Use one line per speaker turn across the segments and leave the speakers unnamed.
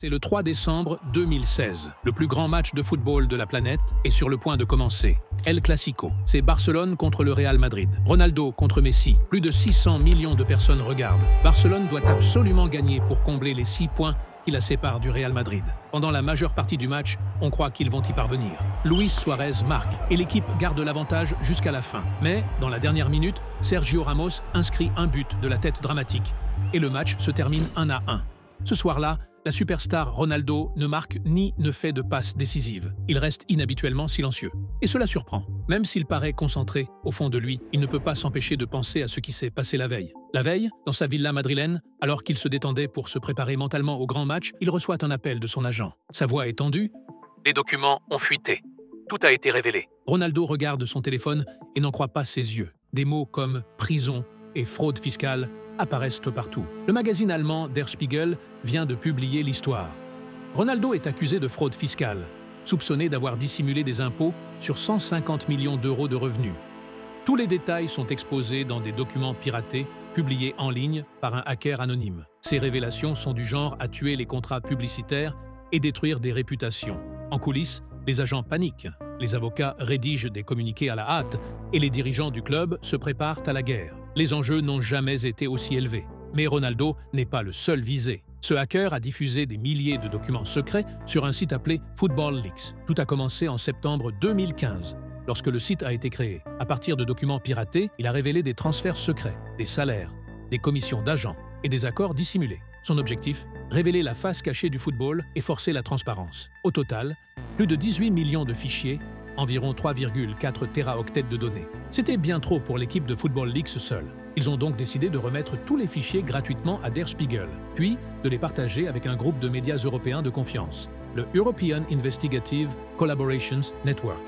C'est le 3 décembre 2016. Le plus grand match de football de la planète est sur le point de commencer. El Clasico, c'est Barcelone contre le Real Madrid. Ronaldo contre Messi. Plus de 600 millions de personnes regardent. Barcelone doit absolument gagner pour combler les 6 points qui la séparent du Real Madrid. Pendant la majeure partie du match, on croit qu'ils vont y parvenir. Luis Suarez marque et l'équipe garde l'avantage jusqu'à la fin. Mais, dans la dernière minute, Sergio Ramos inscrit un but de la tête dramatique. Et le match se termine 1-1. Ce soir-là, la superstar Ronaldo ne marque ni ne fait de passe décisive. Il reste inhabituellement silencieux. Et cela surprend. Même s'il paraît concentré, au fond de lui, il ne peut pas s'empêcher de penser à ce qui s'est passé la veille. La veille, dans sa villa madrilène, alors qu'il se détendait pour se préparer mentalement au grand match, il reçoit un appel de son agent. Sa voix est tendue. Les documents ont fuité. Tout a été révélé. Ronaldo regarde son téléphone et n'en croit pas ses yeux. Des mots comme prison et fraude fiscale apparaissent partout. Le magazine allemand Der Spiegel vient de publier l'histoire. Ronaldo est accusé de fraude fiscale, soupçonné d'avoir dissimulé des impôts sur 150 millions d'euros de revenus. Tous les détails sont exposés dans des documents piratés, publiés en ligne par un hacker anonyme. Ces révélations sont du genre à tuer les contrats publicitaires et détruire des réputations. En coulisses, les agents paniquent, les avocats rédigent des communiqués à la hâte et les dirigeants du club se préparent à la guerre. Les enjeux n'ont jamais été aussi élevés. Mais Ronaldo n'est pas le seul visé. Ce hacker a diffusé des milliers de documents secrets sur un site appelé Football Leaks. Tout a commencé en septembre 2015, lorsque le site a été créé. À partir de documents piratés, il a révélé des transferts secrets, des salaires, des commissions d'agents et des accords dissimulés. Son objectif, révéler la face cachée du football et forcer la transparence. Au total, plus de 18 millions de fichiers, environ 3,4 téraoctets de données. C'était bien trop pour l'équipe de Football Leaks seule. Ils ont donc décidé de remettre tous les fichiers gratuitement à Der Spiegel, puis de les partager avec un groupe de médias européens de confiance, le European Investigative Collaborations Network.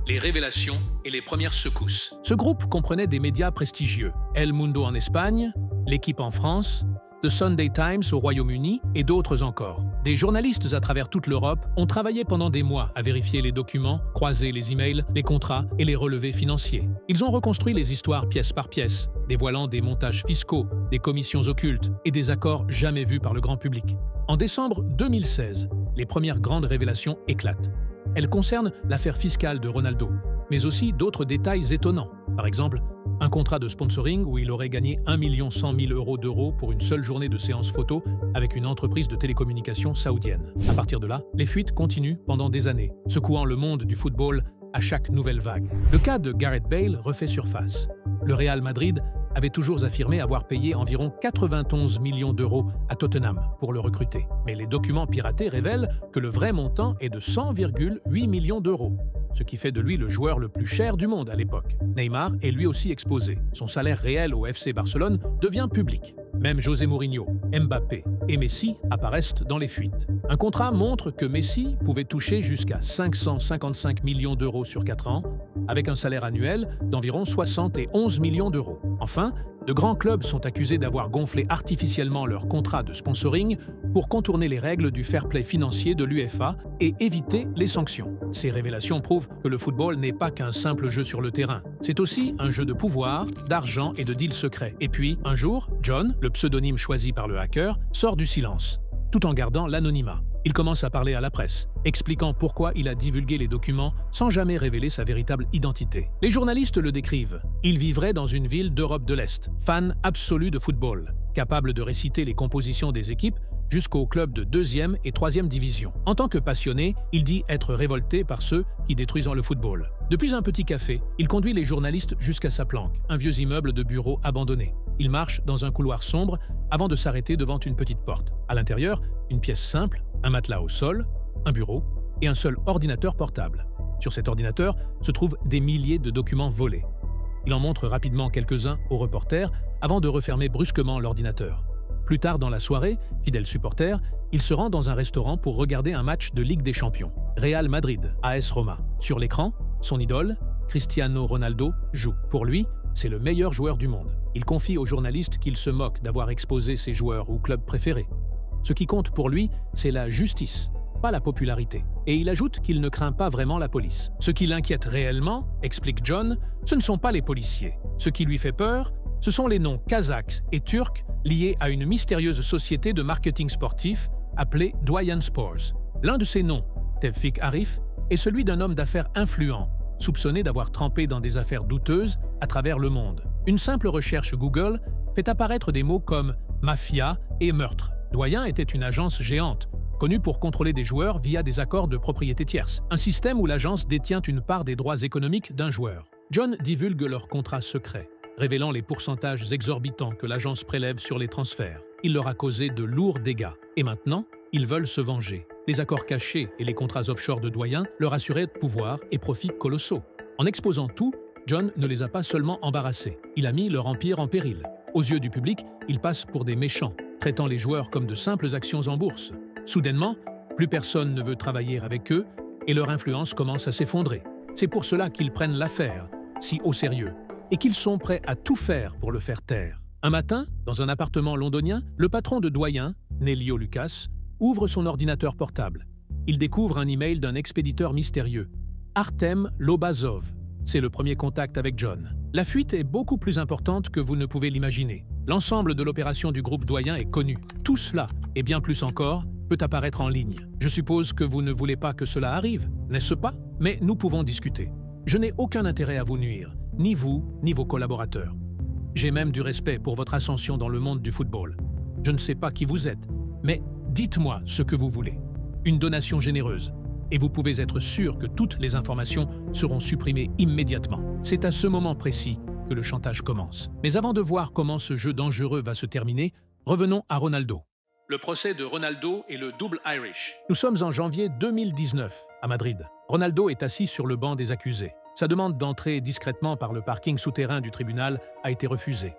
Les révélations et les premières secousses. Ce groupe comprenait des médias prestigieux, El Mundo en Espagne, L'Équipe en France, The Sunday Times au Royaume-Uni et d'autres encore. Des journalistes à travers toute l'Europe ont travaillé pendant des mois à vérifier les documents, croiser les emails, les contrats et les relevés financiers. Ils ont reconstruit les histoires pièce par pièce, dévoilant des montages fiscaux, des commissions occultes et des accords jamais vus par le grand public. En décembre 2016, les premières grandes révélations éclatent. Elles concernent l'affaire fiscale de Ronaldo, mais aussi d'autres détails étonnants. Par exemple, un contrat de sponsoring où il aurait gagné 1 100 000 d'euros pour une seule journée de séance photo avec une entreprise de télécommunications saoudienne. À partir de là, les fuites continuent pendant des années, secouant le monde du football à chaque nouvelle vague. Le cas de Gareth Bale refait surface. Le Real Madrid avait toujours affirmé avoir payé environ 91 millions d'euros à Tottenham pour le recruter. Mais les documents piratés révèlent que le vrai montant est de 100,8 millions d'euros, ce qui fait de lui le joueur le plus cher du monde à l'époque. Neymar est lui aussi exposé. Son salaire réel au FC Barcelone devient public. Même José Mourinho, Mbappé et Messi apparaissent dans les fuites. Un contrat montre que Messi pouvait toucher jusqu'à 555 millions d'euros sur 4 ans, avec un salaire annuel d'environ 71 millions d'euros. Enfin, de grands clubs sont accusés d'avoir gonflé artificiellement leurs contrats de sponsoring pour contourner les règles du fair play financier de l'UEFA et éviter les sanctions. Ces révélations prouvent que le football n'est pas qu'un simple jeu sur le terrain. C'est aussi un jeu de pouvoir, d'argent et de deals secrets. Et puis, un jour, John, le pseudonyme choisi par le hacker, sort du silence, tout en gardant l'anonymat. Il commence à parler à la presse, expliquant pourquoi il a divulgué les documents sans jamais révéler sa véritable identité. Les journalistes le décrivent. Il vivrait dans une ville d'Europe de l'Est, fan absolu de football, capable de réciter les compositions des équipes jusqu'aux clubs de 2e et 3e division. En tant que passionné, il dit être révolté par ceux qui détruisent le football. Depuis un petit café, il conduit les journalistes jusqu'à sa planque, un vieux immeuble de bureaux abandonné. Il marche dans un couloir sombre avant de s'arrêter devant une petite porte. À l'intérieur, une pièce simple, un matelas au sol, un bureau et un seul ordinateur portable. Sur cet ordinateur se trouvent des milliers de documents volés. Il en montre rapidement quelques-uns aux reporters avant de refermer brusquement l'ordinateur. Plus tard dans la soirée, fidèle supporter, il se rend dans un restaurant pour regarder un match de Ligue des Champions. Real Madrid, AS Roma. Sur l'écran, son idole, Cristiano Ronaldo, joue. Pour lui, c'est le meilleur joueur du monde. Il confie aux journalistes qu'il se moque d'avoir exposé ses joueurs ou clubs préférés. Ce qui compte pour lui, c'est la justice, pas la popularité. Et il ajoute qu'il ne craint pas vraiment la police. Ce qui l'inquiète réellement, explique John, ce ne sont pas les policiers. Ce qui lui fait peur, ce sont les noms kazakhs et turcs liés à une mystérieuse société de marketing sportif appelé Doyen Sports. L'un de ces noms, Tevfik Arif, est celui d'un homme d'affaires influent, soupçonné d'avoir trempé dans des affaires douteuses à travers le monde. Une simple recherche Google fait apparaître des mots comme mafia et meurtre. Doyen était une agence géante, connue pour contrôler des joueurs via des accords de propriété tierce, un système où l'agence détient une part des droits économiques d'un joueur. John divulgue leurs contrats secrets, révélant les pourcentages exorbitants que l'agence prélève sur les transferts. Il leur a causé de lourds dégâts. Et maintenant, ils veulent se venger. Les accords cachés et les contrats offshore de Doyen leur assuraient pouvoir et profits colossaux. En exposant tout, John ne les a pas seulement embarrassés, il a mis leur empire en péril. Aux yeux du public, ils passent pour des méchants, traitant les joueurs comme de simples actions en bourse. Soudainement, plus personne ne veut travailler avec eux et leur influence commence à s'effondrer. C'est pour cela qu'ils prennent l'affaire si au sérieux et qu'ils sont prêts à tout faire pour le faire taire. Un matin, dans un appartement londonien, le patron de Doyen, Nelio Lucas, ouvre son ordinateur portable. Il découvre un email d'un expéditeur mystérieux, Artem Lobazov. C'est le premier contact avec John. La fuite est beaucoup plus importante que vous ne pouvez l'imaginer. L'ensemble de l'opération du groupe Doyen est connu. Tout cela, et bien plus encore, peut apparaître en ligne. Je suppose que vous ne voulez pas que cela arrive, n'est-ce pas? Mais nous pouvons discuter. Je n'ai aucun intérêt à vous nuire, ni vous, ni vos collaborateurs. J'ai même du respect pour votre ascension dans le monde du football. Je ne sais pas qui vous êtes, mais dites-moi ce que vous voulez. Une donation généreuse. Et vous pouvez être sûr que toutes les informations seront supprimées immédiatement. C'est à ce moment précis que le chantage commence. Mais avant de voir comment ce jeu dangereux va se terminer, revenons à Ronaldo. Le procès de Ronaldo et le double Irish. Nous sommes en janvier 2019, à Madrid. Ronaldo est assis sur le banc des accusés. Sa demande d'entrer discrètement par le parking souterrain du tribunal a été refusée.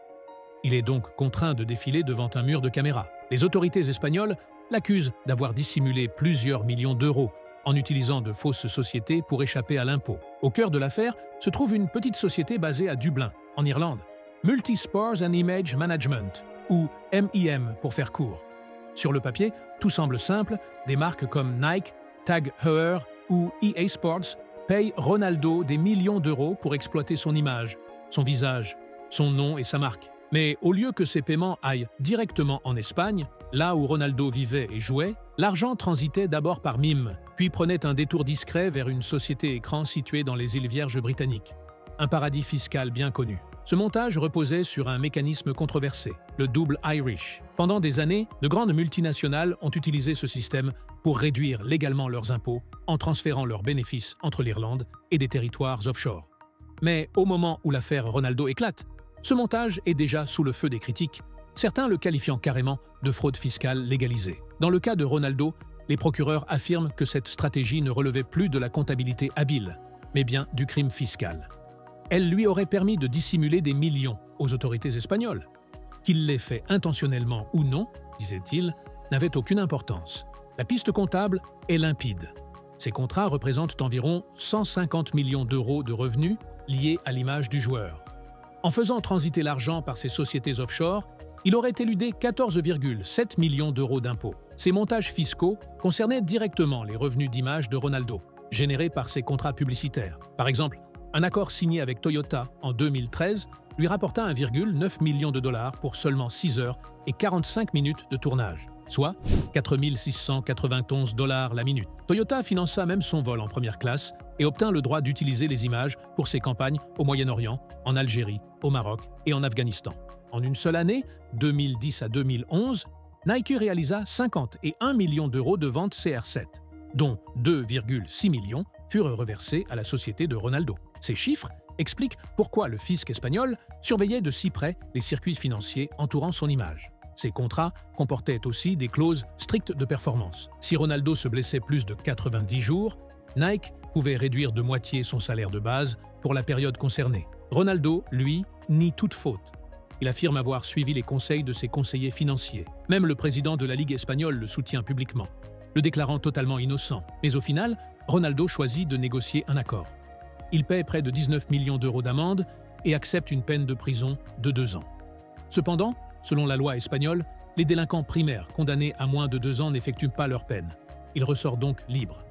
Il est donc contraint de défiler devant un mur de caméras. Les autorités espagnoles l'accusent d'avoir dissimulé plusieurs millions d'euros en utilisant de fausses sociétés pour échapper à l'impôt. Au cœur de l'affaire se trouve une petite société basée à Dublin, en Irlande, Multisports and Image Management, ou MIM pour faire court. Sur le papier, tout semble simple, des marques comme Nike, Tag Heuer ou EA Sports payent Ronaldo des millions d'euros pour exploiter son image, son visage, son nom et sa marque. Mais au lieu que ces paiements aillent directement en Espagne, là où Ronaldo vivait et jouait, l'argent transitait d'abord par MIM, puis prenait un détour discret vers une société écran située dans les îles Vierges britanniques. Un paradis fiscal bien connu. Ce montage reposait sur un mécanisme controversé, le double Irish. Pendant des années, de grandes multinationales ont utilisé ce système pour réduire légalement leurs impôts en transférant leurs bénéfices entre l'Irlande et des territoires offshore. Mais au moment où l'affaire Ronaldo éclate, ce montage est déjà sous le feu des critiques, certains le qualifiant carrément de fraude fiscale légalisée. Dans le cas de Ronaldo, les procureurs affirment que cette stratégie ne relevait plus de la comptabilité habile, mais bien du crime fiscal. Elle lui aurait permis de dissimuler des millions aux autorités espagnoles. Qu'il l'ait fait intentionnellement ou non, disait-il, n'avait aucune importance. La piste comptable est limpide. Ces contrats représentent environ 150 millions d'euros de revenus liés à l'image du joueur. En faisant transiter l'argent par ces sociétés offshore, il aurait éludé 14,7 millions d'euros d'impôts. Ces montages fiscaux concernaient directement les revenus d'image de Ronaldo, générés par ses contrats publicitaires. Par exemple, un accord signé avec Toyota en 2013 lui rapporta 1,9 million de dollars pour seulement 6 heures et 45 minutes de tournage, soit 4 691 dollars la minute. Toyota finança même son vol en première classe et obtint le droit d'utiliser les images pour ses campagnes au Moyen-Orient, en Algérie, au Maroc et en Afghanistan. En une seule année, 2010 à 2011, Nike réalisa 51 millions d'euros de ventes CR7, dont 2,6 millions furent reversés à la société de Ronaldo. Ces chiffres expliquent pourquoi le fisc espagnol surveillait de si près les circuits financiers entourant son image. Ces contrats comportaient aussi des clauses strictes de performance. Si Ronaldo se blessait plus de 90 jours, Nike pouvait réduire de moitié son salaire de base pour la période concernée. Ronaldo, lui, nie toute faute. Il affirme avoir suivi les conseils de ses conseillers financiers. Même le président de la Ligue espagnole le soutient publiquement, le déclarant totalement innocent. Mais au final, Ronaldo choisit de négocier un accord. Il paie près de 19 millions d'euros d'amende et accepte une peine de prison de 2 ans. Cependant, selon la loi espagnole, les délinquants primaires condamnés à moins de 2 ans n'effectuent pas leur peine. Il ressort donc libre.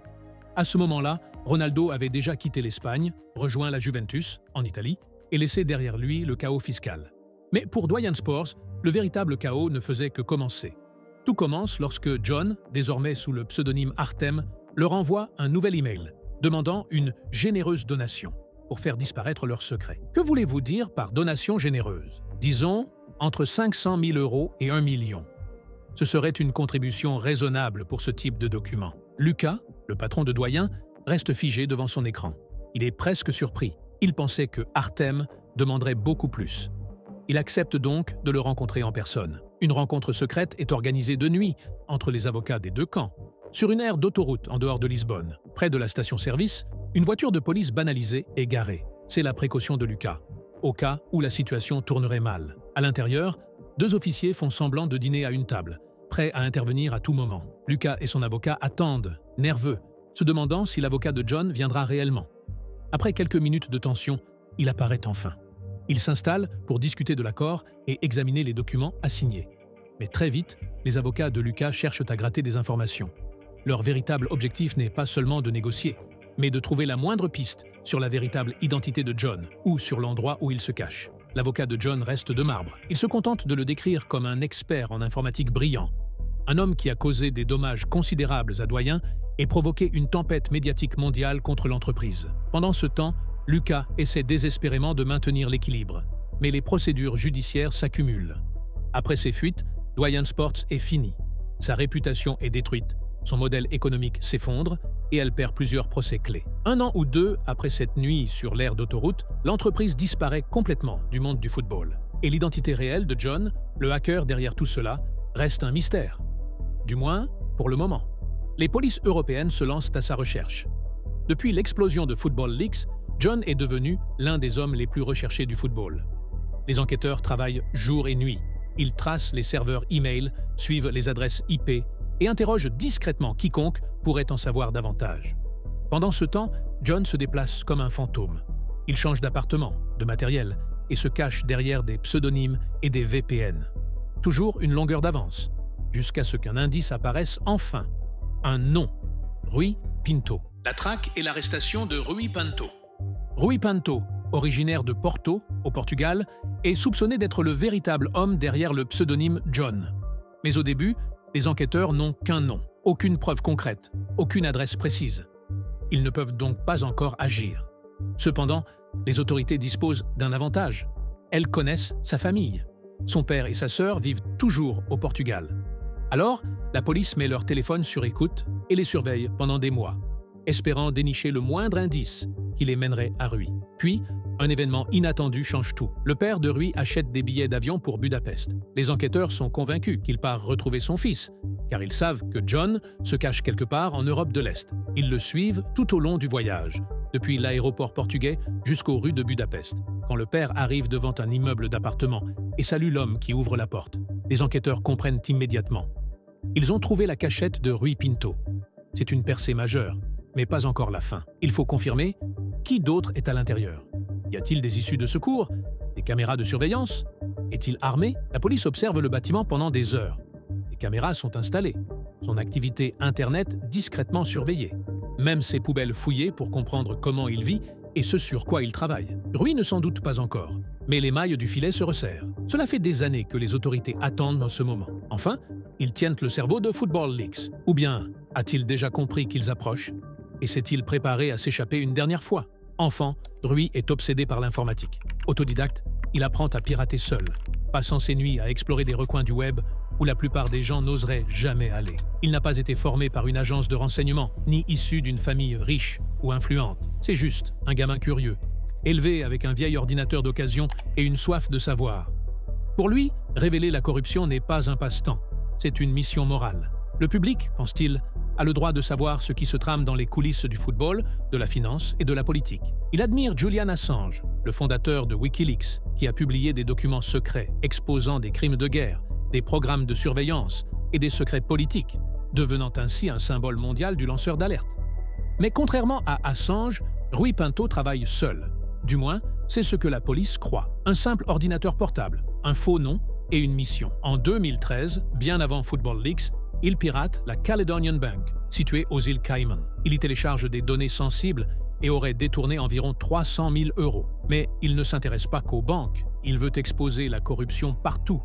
À ce moment-là, Ronaldo avait déjà quitté l'Espagne, rejoint la Juventus, en Italie, et laissé derrière lui le chaos fiscal. Mais pour Doyen Sports, le véritable chaos ne faisait que commencer. Tout commence lorsque John, désormais sous le pseudonyme Artem, leur envoie un nouvel email demandant une généreuse donation pour faire disparaître leur secret. Que voulez-vous dire par donation généreuse? Disons entre 500 000 € et 1 million. Ce serait une contribution raisonnable pour ce type de document. Lucas, le patron de Doyen, reste figé devant son écran. Il est presque surpris. Il pensait que Artem demanderait beaucoup plus. Il accepte donc de le rencontrer en personne. Une rencontre secrète est organisée de nuit entre les avocats des deux camps. Sur une aire d'autoroute en dehors de Lisbonne, près de la station-service, une voiture de police banalisée est garée. C'est la précaution de Lucas, au cas où la situation tournerait mal. À l'intérieur, deux officiers font semblant de dîner à une table, prêts à intervenir à tout moment. Lucas et son avocat attendent, nerveux, se demandant si l'avocat de John viendra réellement. Après quelques minutes de tension, il apparaît enfin. Il s'installe pour discuter de l'accord et examiner les documents à signer. Mais très vite, les avocats de Lucas cherchent à gratter des informations. Leur véritable objectif n'est pas seulement de négocier, mais de trouver la moindre piste sur la véritable identité de John ou sur l'endroit où il se cache. L'avocat de John reste de marbre. Il se contente de le décrire comme un expert en informatique brillant, un homme qui a causé des dommages considérables à Doyen et provoqué une tempête médiatique mondiale contre l'entreprise. Pendant ce temps, Lucas essaie désespérément de maintenir l'équilibre, mais les procédures judiciaires s'accumulent. Après ses fuites, Doyen Sports est fini. Sa réputation est détruite, son modèle économique s'effondre et elle perd plusieurs procès clés. 1 an ou 2 après cette nuit sur l'aire d'autoroute, l'entreprise disparaît complètement du monde du football. Et l'identité réelle de John, le hacker derrière tout cela, reste un mystère. Du moins, pour le moment. Les polices européennes se lancent à sa recherche. Depuis l'explosion de Football Leaks, John est devenu l'un des hommes les plus recherchés du football. Les enquêteurs travaillent jour et nuit. Ils tracent les serveurs e-mail, suivent les adresses IP et interrogent discrètement quiconque pourrait en savoir davantage. Pendant ce temps, John se déplace comme un fantôme. Il change d'appartement, de matériel et se cache derrière des pseudonymes et des VPN. Toujours une longueur d'avance, jusqu'à ce qu'un indice apparaisse enfin. Un nom, Rui Pinto. La traque et l'arrestation de Rui Pinto. Rui Pinto, originaire de Porto, au Portugal, est soupçonné d'être le véritable homme derrière le pseudonyme John. Mais au début, les enquêteurs n'ont qu'un nom, aucune preuve concrète, aucune adresse précise. Ils ne peuvent donc pas encore agir. Cependant, les autorités disposent d'un avantage. Elles connaissent sa famille. Son père et sa sœur vivent toujours au Portugal. Alors, la police met leur téléphone sur écoute et les surveille pendant des mois, espérant dénicher le moindre indice qui les mènerait à Rui. Puis, un événement inattendu change tout. Le père de Rui achète des billets d'avion pour Budapest. Les enquêteurs sont convaincus qu'il part retrouver son fils, car ils savent que John se cache quelque part en Europe de l'Est. Ils le suivent tout au long du voyage, depuis l'aéroport portugais jusqu'aux rues de Budapest. Quand le père arrive devant un immeuble d'appartement et salue l'homme qui ouvre la porte, les enquêteurs comprennent immédiatement. Ils ont trouvé la cachette de Rui Pinto. C'est une percée majeure, mais pas encore la fin. Il faut confirmer qui d'autre est à l'intérieur. Y a-t-il des issues de secours? Des caméras de surveillance? Est-il armé? La police observe le bâtiment pendant des heures. Des caméras sont installées. Son activité Internet discrètement surveillée. Même ses poubelles fouillées pour comprendre comment il vit et ce sur quoi il travaille. Rui ne s'en doute pas encore, mais les mailles du filet se resserrent. Cela fait des années que les autorités attendent dans ce moment. Enfin, ils tiennent le cerveau de Football Leaks. Ou bien, a-t-il déjà compris qu'ils approchent? Et s'est-il préparé à s'échapper une dernière fois? Enfant, Rui est obsédé par l'informatique. Autodidacte, il apprend à pirater seul, passant ses nuits à explorer des recoins du web où la plupart des gens n'oseraient jamais aller. Il n'a pas été formé par une agence de renseignement, ni issu d'une famille riche ou influente. C'est juste un gamin curieux, élevé avec un vieil ordinateur d'occasion et une soif de savoir. Pour lui, révéler la corruption n'est pas un passe-temps, c'est une mission morale. Le public, pense-t-il, a le droit de savoir ce qui se trame dans les coulisses du football, de la finance et de la politique. Il admire Julian Assange, le fondateur de Wikileaks, qui a publié des documents secrets exposant des crimes de guerre, des programmes de surveillance et des secrets politiques, devenant ainsi un symbole mondial du lanceur d'alerte. Mais contrairement à Assange, Rui Pinto travaille seul. Du moins, c'est ce que la police croit. Un simple ordinateur portable, un faux nom et une mission. En 2013, bien avant Football Leaks, il pirate la Caledonian Bank, située aux îles Caïmans. Il y télécharge des données sensibles et aurait détourné environ 300 000 €. Mais il ne s'intéresse pas qu'aux banques, il veut exposer la corruption partout.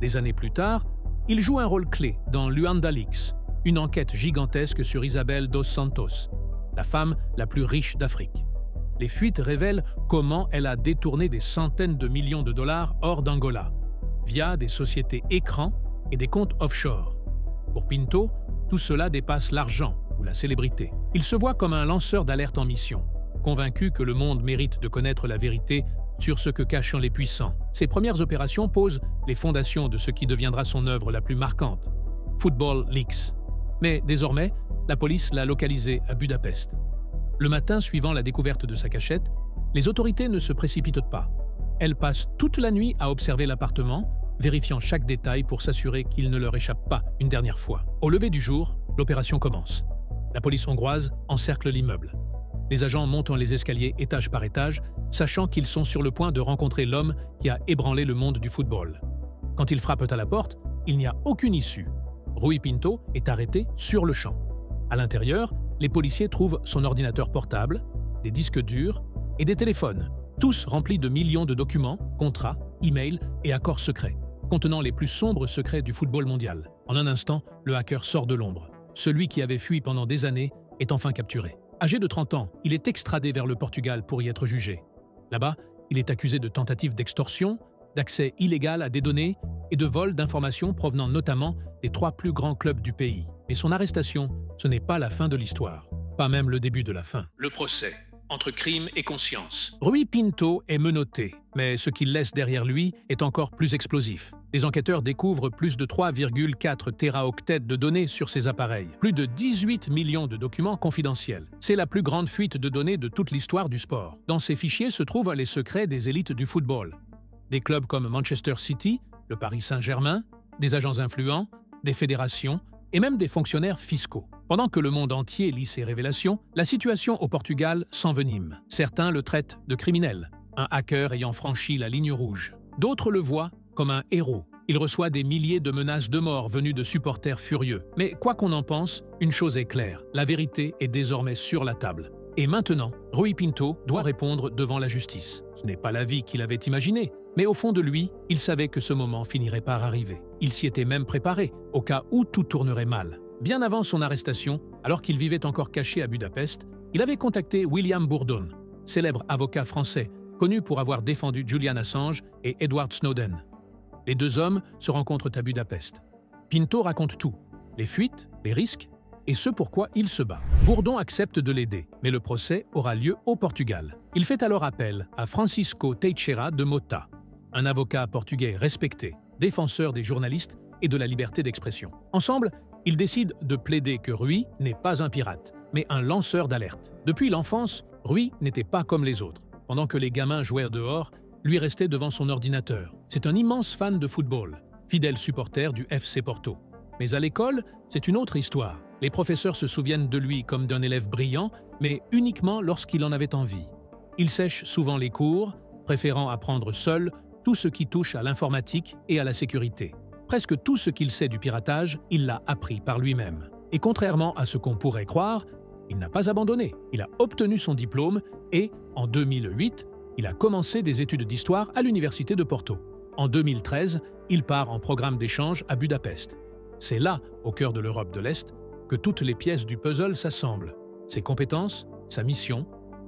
Des années plus tard, Il joue un rôle clé dans Luanda Leaks, une enquête gigantesque sur Isabel dos Santos, la femme la plus riche d'Afrique. Les fuites révèlent comment elle a détourné des centaines de millions de dollars hors d'Angola, via des sociétés écrans et des comptes offshore. Pour Pinto, tout cela dépasse l'argent ou la célébrité. Il se voit comme un lanceur d'alerte en mission, convaincu que le monde mérite de connaître la vérité sur ce que cachent les puissants. Ses premières opérations posent les fondations de ce qui deviendra son œuvre la plus marquante, Football Leaks. Mais désormais, la police l'a localisé à Budapest. Le matin suivant la découverte de sa cachette, les autorités ne se précipitent pas. Elles passent toute la nuit à observer l'appartement, vérifiant chaque détail pour s'assurer qu'il ne leur échappe pas une dernière fois. Au lever du jour, l'opération commence. La police hongroise encercle l'immeuble. Les agents montent les escaliers étage par étage, sachant qu'ils sont sur le point de rencontrer l'homme qui a ébranlé le monde du football. Quand ils frappent à la porte, il n'y a aucune issue. Rui Pinto est arrêté sur le champ. À l'intérieur, les policiers trouvent son ordinateur portable, des disques durs et des téléphones, tous remplis de millions de documents, contrats, emails et accords secrets, contenant les plus sombres secrets du football mondial. En un instant, le hacker sort de l'ombre. Celui qui avait fui pendant des années est enfin capturé. Âgé de 30 ans, il est extradé vers le Portugal pour y être jugé. Là-bas, il est accusé de tentative d'extorsion, d'accès illégal à des données et de vol d'informations provenant notamment des 3 plus grands clubs du pays. Mais son arrestation, ce n'est pas la fin de l'histoire. Pas même le début de la fin. Le procès, entre crime et conscience. Rui Pinto est menotté, mais ce qu'il laisse derrière lui est encore plus explosif. Les enquêteurs découvrent plus de 3,4 téraoctets de données sur ces appareils, plus de 18 millions de documents confidentiels. C'est la plus grande fuite de données de toute l'histoire du sport. Dans ces fichiers se trouvent les secrets des élites du football. Des clubs comme Manchester City, le Paris Saint-Germain, des agents influents, des fédérations et même des fonctionnaires fiscaux. Pendant que le monde entier lit ces révélations, la situation au Portugal s'envenime. Certains le traitent de criminel, un hacker ayant franchi la ligne rouge. D'autres le voient comme un héros. Il reçoit des milliers de menaces de mort venues de supporters furieux. Mais quoi qu'on en pense, une chose est claire, la vérité est désormais sur la table. Et maintenant, Rui Pinto doit répondre devant la justice. Ce n'est pas la vie qu'il avait imaginée, mais au fond de lui, il savait que ce moment finirait par arriver. Il s'y était même préparé, au cas où tout tournerait mal. Bien avant son arrestation, alors qu'il vivait encore caché à Budapest, il avait contacté William Bourdon, célèbre avocat français, connu pour avoir défendu Julian Assange et Edward Snowden. Les deux hommes se rencontrent à Budapest. Pinto raconte tout, les fuites, les risques et ce pourquoi il se bat. Bourdon accepte de l'aider, mais le procès aura lieu au Portugal. Il fait alors appel à Francisco Teixeira de Mota, un avocat portugais respecté, défenseur des journalistes et de la liberté d'expression. Ensemble, ils décident de plaider que Rui n'est pas un pirate, mais un lanceur d'alerte. Depuis l'enfance, Rui n'était pas comme les autres. Pendant que les gamins jouaient dehors, lui restait devant son ordinateur. C'est un immense fan de football, fidèle supporter du FC Porto. Mais à l'école, c'est une autre histoire. Les professeurs se souviennent de lui comme d'un élève brillant, mais uniquement lorsqu'il en avait envie. Il sèche souvent les cours, préférant apprendre seul tout ce qui touche à l'informatique et à la sécurité. Presque tout ce qu'il sait du piratage, il l'a appris par lui-même. Et contrairement à ce qu'on pourrait croire, il n'a pas abandonné. Il a obtenu son diplôme et, en 2008, il a commencé des études d'histoire à l'université de Porto. En 2013, il part en programme d'échange à Budapest. C'est là, au cœur de l'Europe de l'Est, que toutes les pièces du puzzle s'assemblent. Ses compétences, sa mission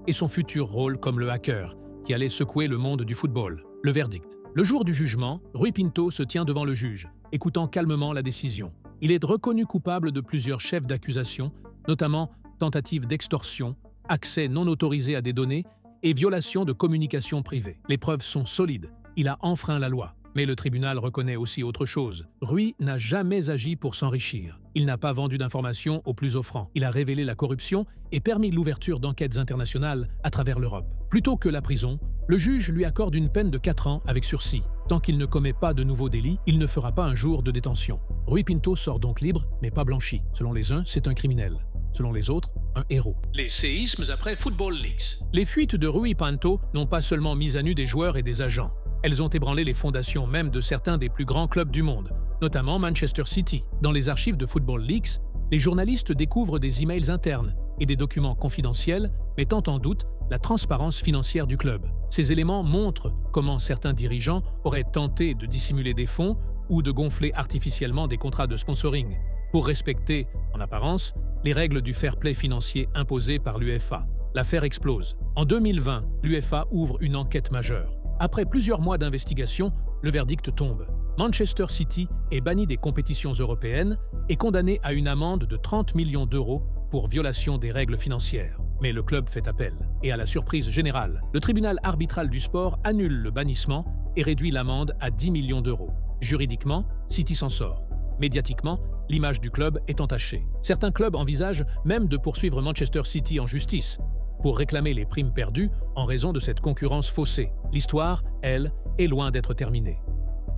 et son futur rôle comme le hacker qui allait secouer le monde du football. Le verdict. Le jour du jugement, Rui Pinto se tient devant le juge, écoutant calmement la décision. Il est reconnu coupable de plusieurs chefs d'accusation, notamment tentative d'extorsion, accès non autorisé à des données et violation de communication privée. Les preuves sont solides. Il a enfreint la loi. Mais le tribunal reconnaît aussi autre chose. Rui n'a jamais agi pour s'enrichir. Il n'a pas vendu d'informations aux plus offrants. Il a révélé la corruption et permis l'ouverture d'enquêtes internationales à travers l'Europe. Plutôt que la prison, le juge lui accorde une peine de 4 ans avec sursis. Tant qu'il ne commet pas de nouveaux délits, il ne fera pas un jour de détention. Rui Pinto sort donc libre, mais pas blanchi. Selon les uns, c'est un criminel. Selon les autres, un héros. Les séismes après Football Leaks. Les fuites de Rui Pinto n'ont pas seulement mis à nu des joueurs et des agents. Elles ont ébranlé les fondations même de certains des plus grands clubs du monde, notamment Manchester City. Dans les archives de Football Leaks, les journalistes découvrent des emails internes et des documents confidentiels mettant en doute la transparence financière du club. Ces éléments montrent comment certains dirigeants auraient tenté de dissimuler des fonds ou de gonfler artificiellement des contrats de sponsoring pour respecter, en apparence, les règles du fair play financier imposées par l'UEFA. L'affaire explose. En 2020, l'UEFA ouvre une enquête majeure. Après plusieurs mois d'investigation, le verdict tombe. Manchester City est banni des compétitions européennes et condamné à une amende de 30 millions d'euros pour violation des règles financières. Mais le club fait appel. Et à la surprise générale, le tribunal arbitral du sport annule le bannissement et réduit l'amende à 10 millions d'euros. Juridiquement, City s'en sort. Médiatiquement, l'image du club est entachée. Certains clubs envisagent même de poursuivre Manchester City en justice pour réclamer les primes perdues en raison de cette concurrence faussée. L'histoire, elle, est loin d'être terminée.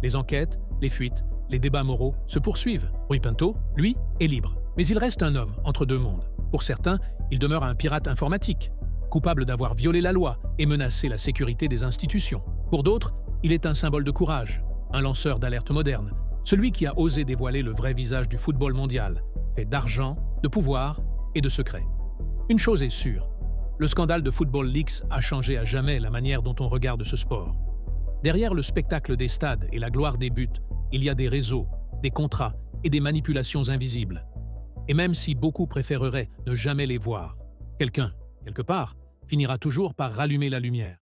Les enquêtes, les fuites, les débats moraux se poursuivent. Rui Pinto, lui, est libre. Mais il reste un homme entre deux mondes. Pour certains, il demeure un pirate informatique, coupable d'avoir violé la loi et menacé la sécurité des institutions. Pour d'autres, il est un symbole de courage, un lanceur d'alerte moderne, celui qui a osé dévoiler le vrai visage du football mondial, fait d'argent, de pouvoir et de secrets. Une chose est sûre, le scandale de Football Leaks a changé à jamais la manière dont on regarde ce sport. Derrière le spectacle des stades et la gloire des buts, il y a des réseaux, des contrats et des manipulations invisibles. Et même si beaucoup préféreraient ne jamais les voir, quelqu'un, quelque part, finira toujours par rallumer la lumière.